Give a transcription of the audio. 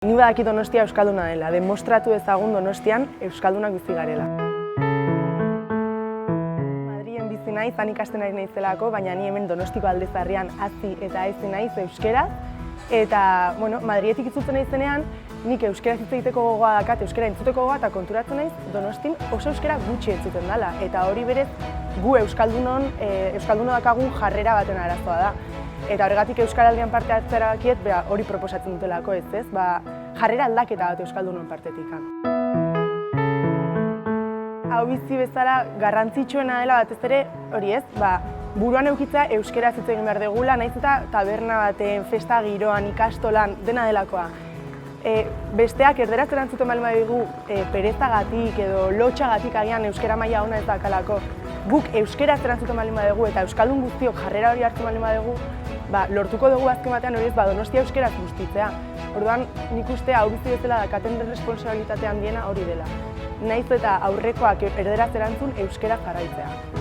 Ni badakit Donostia euskalduna dela, demostratu ezagun Donostian euskaldunak bizi garela. Madrilen bizi naiz, han ikasten ari naizelako, baina ni hemen Donostiko Aldezarrian hazi eta hezi naiz euskeraz. Eta, Madriletik itzultzen naizenean, nik euskeraz hitz egiteko gogoa dakat, euskera entzuteko gogoa, eta konturatzen naiz Donostin oso euskera gutxi entzuten dela. Eta hori berez, gu euskaldunok dakagun jarrera baten arazoa da. Eta horregatik Euskaraldian parte hartzea erabakiet, hori proposatzen dutelako ez. Jarrera aldaketa bat euskaldunon partetik. Hau bizi bezala garrantzitsuena dela batez ere, hori ez, buruan eukitzea euskeraz hitz egin behar degula, nahiz eta taberna baten, festa giroan, ikastolan, dena delakoa. Besteak erderaz erantzuten baldin badigu perezagatik edo lotxagatik agian euskera maila ona ez dakalako. Guk euskeraz erantzuten baldin badugu eta euskaldun guztiok jarrera hori hartzen baldin badugu, lortuko dugu azken batean hori ez Donostia euskeraz guztitzea. Orduan, nik uste hau bizi bezala dakaten responsabilitate handiena hori dela. Nahiz eta aurrekoak erderaz erantzun euskeraz jarraitzea.